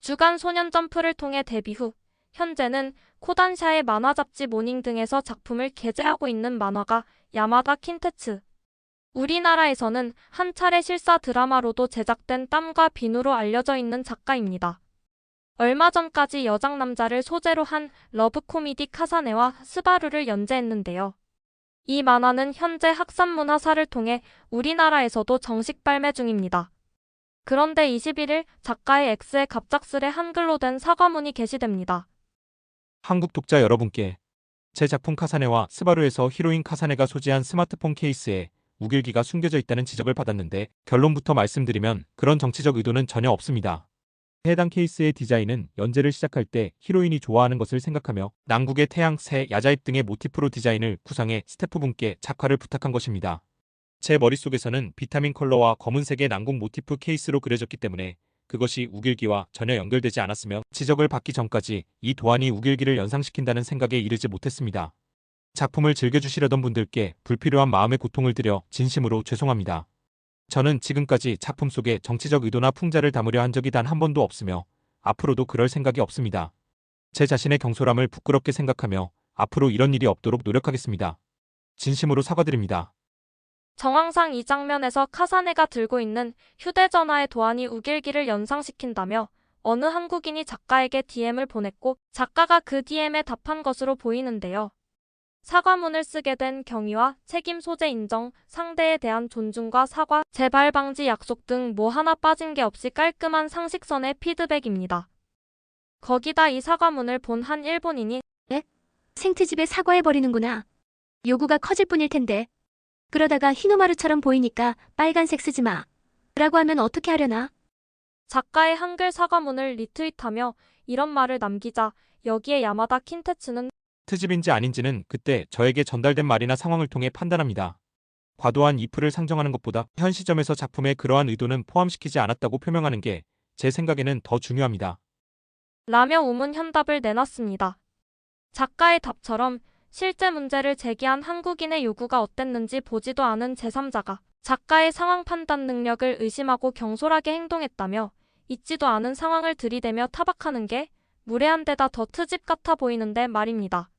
주간 소년 점프를 통해 데뷔 후 현재는 코단샤의 만화 잡지 모닝 등에서 작품을 게재하고 있는 만화가 야마다 킨테츠. 우리나라에서는 한 차례 실사 드라마로도 제작된 땀과 비누로 알려져 있는 작가입니다. 얼마 전까지 여장남자를 소재로 한 러브 코미디 카사네와 스바루를 연재했는데요. 이 만화는 현재 학산문화사를 통해 우리나라에서도 정식 발매 중입니다. 그런데 21일 작가의 X에 갑작스레 한글로 된 사과문이 게시됩니다. 한국 독자 여러분께 제 작품 카사네와 스바루에서 히로인 카사네가 소지한 스마트폰 케이스에 우길기가 숨겨져 있다는 지적을 받았는데 결론부터 말씀드리면 그런 정치적 의도는 전혀 없습니다. 해당 케이스의 디자인은 연재를 시작할 때 히로인이 좋아하는 것을 생각하며 남국의 태양, 새, 야자잎 등의 모티프로 디자인을 구상해 스태프분께 작화를 부탁한 것입니다. 제 머릿속에서는 비타민 컬러와 검은색의 남국 모티프 케이스로 그려졌기 때문에 그것이 우길기와 전혀 연결되지 않았으며 지적을 받기 전까지 이 도안이 우길기를 연상시킨다는 생각에 이르지 못했습니다. 작품을 즐겨주시려던 분들께 불필요한 마음의 고통을 드려 진심으로 죄송합니다. 저는 지금까지 작품 속에 정치적 의도나 풍자를 담으려 한 적이 단 한 번도 없으며 앞으로도 그럴 생각이 없습니다. 제 자신의 경솔함을 부끄럽게 생각하며 앞으로 이런 일이 없도록 노력하겠습니다. 진심으로 사과드립니다. 정황상 이 장면에서 카사네가 들고 있는 휴대전화의 도안이 우길기를 연상시킨다며 어느 한국인이 작가에게 DM을 보냈고 작가가 그 DM에 답한 것으로 보이는데요. 사과문을 쓰게 된 경위와 책임 소재 인정, 상대에 대한 존중과 사과, 재발 방지 약속 등 뭐 하나 빠진 게 없이 깔끔한 상식선의 피드백입니다. 거기다 이 사과문을 본 한 일본인이 생트집에 사과해버리는구나. 요구가 커질 뿐일 텐데. 그러다가 히노마루처럼 보이니까 빨간색 쓰지 마. 라고 하면 어떻게 하려나? 작가의 한글 사과문을 리트윗하며 이런 말을 남기자 여기에 야마다 킨테츠는 트집인지 아닌지는 그때 저에게 전달된 말이나 상황을 통해 판단합니다. 과도한 이프를 상정하는 것보다 현 시점에서 작품에 그러한 의도는 포함시키지 않았다고 표명하는 게 제 생각에는 더 중요합니다. 라며 우문현답을 내놨습니다. 작가의 답처럼 실제 문제를 제기한 한국인의 요구가 어땠는지 보지도 않은 제3자가 작가의 상황 판단 능력을 의심하고 경솔하게 행동했다며 있지도 않은 상황을 들이대며 타박하는 게 무례한 데다 더 트집 같아 보이는데 말입니다.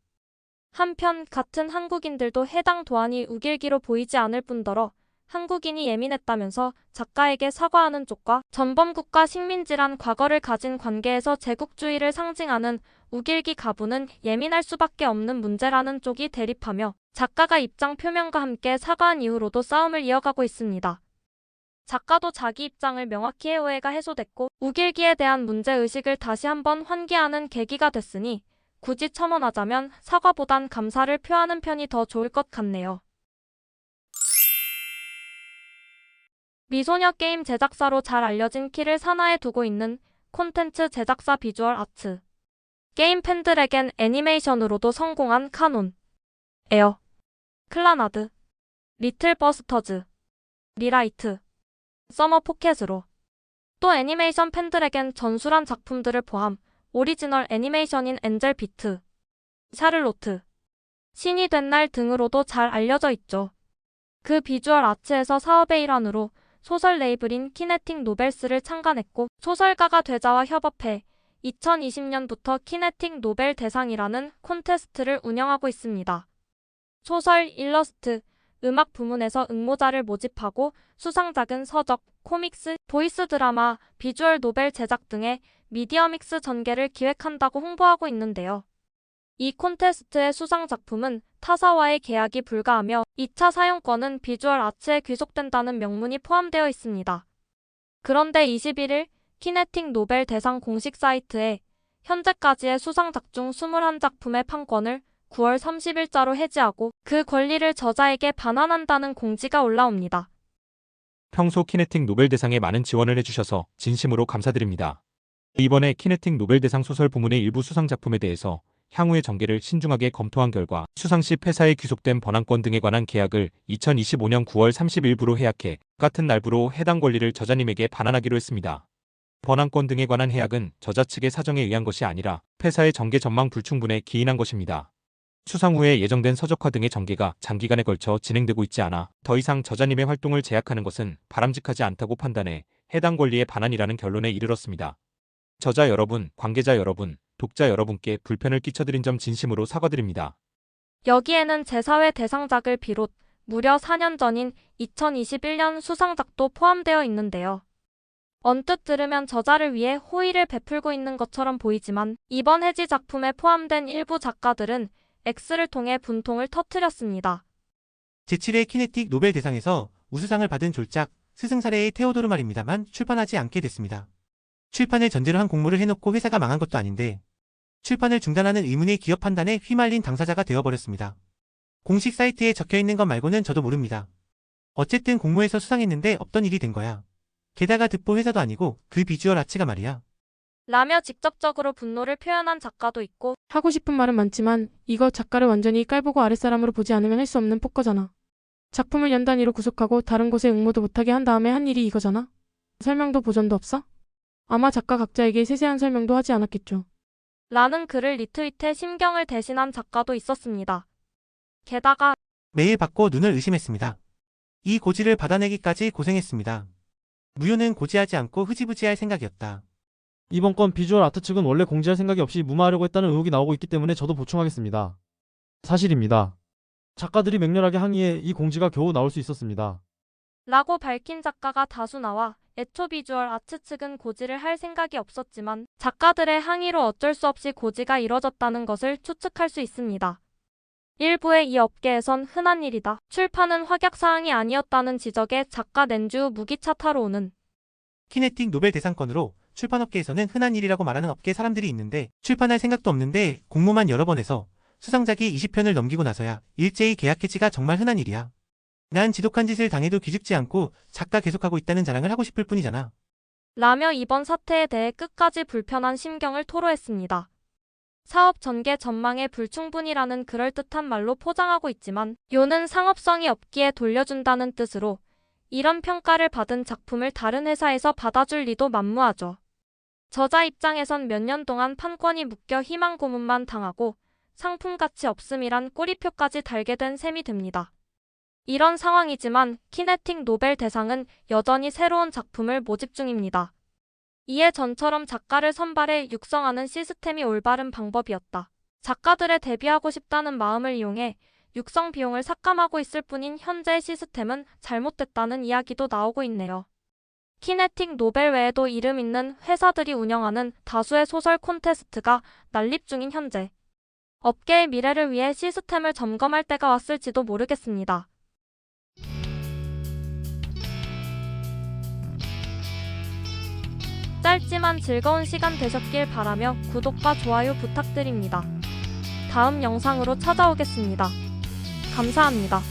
한편 같은 한국인들도 해당 도안이 우길기로 보이지 않을 뿐더러 한국인이 예민했다면서 작가에게 사과하는 쪽과 전범국가 식민지란 과거를 가진 관계에서 제국주의를 상징하는 우길기 가부는 예민할 수밖에 없는 문제라는 쪽이 대립하며 작가가 입장 표명과 함께 사과한 이후로도 싸움을 이어가고 있습니다. 작가도 자기 입장을 명확히 해 오해가 해소됐고 우길기에 대한 문제의식을 다시 한번 환기하는 계기가 됐으니 굳이 첨언하자면 사과보단 감사를 표하는 편이 더 좋을 것 같네요. 미소녀 게임 제작사로 잘 알려진 키를 산하에 두고 있는 콘텐츠 제작사 비주얼 아츠. 게임 팬들에겐 애니메이션으로도 성공한 카논, 에어, 클라나드, 리틀 버스터즈, 리라이트, 서머 포켓으로 또 애니메이션 팬들에겐 전술한 작품들을 포함 오리지널 애니메이션인 엔젤 비트, 샤를로트, 신이 된 날 등으로도 잘 알려져 있죠. 그 비주얼 아츠에서 사업의 일환으로 소설 레이블인 키네틱 노벨스를 창간했고 소설가가 되자와 협업해 2020년부터 키네틱 노벨 대상이라는 콘테스트를 운영하고 있습니다. 소설, 일러스트, 음악 부문에서 응모자를 모집하고 수상작은 서적, 코믹스, 보이스 드라마, 비주얼 노벨 제작 등의 미디어 믹스 전개를 기획한다고 홍보하고 있는데요. 이 콘테스트의 수상 작품은 타사와의 계약이 불가하며 2차 사용권은 비주얼 아츠에 귀속된다는 명문이 포함되어 있습니다. 그런데 21일 키네틱 노벨 대상 공식 사이트에 현재까지의 수상작 중 21작품의 판권을 9월 30일자로 해지하고 그 권리를 저자에게 반환한다는 공지가 올라옵니다. 평소 키네틱 노벨 대상에 많은 지원을 해주셔서 진심으로 감사드립니다. 이번에 키네틱 노벨 대상 소설 부문의 일부 수상 작품에 대해서 향후의 전개를 신중하게 검토한 결과 수상시 폐사에 귀속된 번안권 등에 관한 계약을 2025년 9월 30일부로 해약해 같은 날부로 해당 권리를 저자님에게 반환하기로 했습니다. 번안권 등에 관한 해약은 저자 측의 사정에 의한 것이 아니라 폐사의 전개 전망 불충분에 기인한 것입니다. 수상 후에 예정된 서적화 등의 전개가 장기간에 걸쳐 진행되고 있지 않아 더 이상 저자님의 활동을 제약하는 것은 바람직하지 않다고 판단해 해당 권리의 반환이라는 결론에 이르렀습니다. 저자 여러분, 관계자 여러분, 독자 여러분께 불편을 끼쳐드린 점 진심으로 사과드립니다. 여기에는 제4회 대상작을 비롯 무려 4년 전인 2021년 수상작도 포함되어 있는데요. 언뜻 들으면 저자를 위해 호의를 베풀고 있는 것처럼 보이지만 이번 해지 작품에 포함된 일부 작가들은 X를 통해 분통을 터뜨렸습니다. 제7회 키네틱 노벨 대상에서 우수상을 받은 졸작 스승사례의 테오도르 말입니다만 출판하지 않게 됐습니다. 출판을 전제로 한 공모를 해놓고 회사가 망한 것도 아닌데 출판을 중단하는 의문의 기업 판단에 휘말린 당사자가 되어버렸습니다. 공식 사이트에 적혀있는 것 말고는 저도 모릅니다. 어쨌든 공모에서 수상했는데 없던 일이 된 거야. 게다가 듣보 회사도 아니고 그 비주얼 아츠가 말이야. 라며 직접적으로 분노를 표현한 작가도 있고 하고 싶은 말은 많지만 이거 작가를 완전히 깔보고 아랫사람으로 보지 않으면 할 수 없는 폭거잖아. 작품을 연 단위로 구속하고 다른 곳에 응모도 못하게 한 다음에 한 일이 이거잖아. 설명도 보전도 없어? 아마 작가 각자에게 세세한 설명도 하지 않았겠죠. 라는 글을 리트윗해 심경을 대신한 작가도 있었습니다. 게다가 메일 받고 눈을 의심했습니다. 이 고지를 받아내기까지 고생했습니다. 무효는 고지하지 않고 흐지부지할 생각이었다. 이번 건 비주얼 아트 측은 원래 공지할 생각이 없이 무마하려고 했다는 의혹이 나오고 있기 때문에 저도 보충하겠습니다. 사실입니다. 작가들이 맹렬하게 항의해 이 공지가 겨우 나올 수 있었습니다. 라고 밝힌 작가가 다수 나와 애초 비주얼 아트 측은 고지를 할 생각이 없었지만 작가들의 항의로 어쩔 수 없이 고지가 이뤄졌다는 것을 추측할 수 있습니다. 일부의 이 업계에선 흔한 일이다. 출판은 확약사항이 아니었다는 지적에 작가 낸주 무기차 타로우는 키네틱 노벨 대상권으로 출판업계에서는 흔한 일이라고 말하는 업계 사람들이 있는데 출판할 생각도 없는데 공모만 여러 번 해서 수상작이 20편을 넘기고 나서야 일제히 계약 해지가 정말 흔한 일이야. 난 지독한 짓을 당해도 기죽지 않고 작가 계속하고 있다는 자랑을 하고 싶을 뿐이잖아. 라며 이번 사태에 대해 끝까지 불편한 심경을 토로했습니다. 사업 전개 전망에 불충분이라는 그럴듯한 말로 포장하고 있지만 요는 상업성이 없기에 돌려준다는 뜻으로 이런 평가를 받은 작품을 다른 회사에서 받아줄 리도 만무하죠. 저자 입장에선 몇 년 동안 판권이 묶여 희망 고문만 당하고 상품 가치 없음이란 꼬리표까지 달게 된 셈이 됩니다. 이런 상황이지만 키네틱 노벨 대상은 여전히 새로운 작품을 모집 중입니다. 이에 전처럼 작가를 선발해 육성하는 시스템이 올바른 방법이었다. 작가들의 데뷔하고 싶다는 마음을 이용해 육성 비용을 삭감하고 있을 뿐인 현재의 시스템은 잘못됐다는 이야기도 나오고 있네요. 키네틱 노벨 외에도 이름 있는 회사들이 운영하는 다수의 소설 콘테스트가 난립 중인 현재 업계의 미래를 위해 시스템을 점검할 때가 왔을지도 모르겠습니다. 짧지만 즐거운 시간 되셨길 바라며 구독과 좋아요 부탁드립니다. 다음 영상으로 찾아오겠습니다. 감사합니다.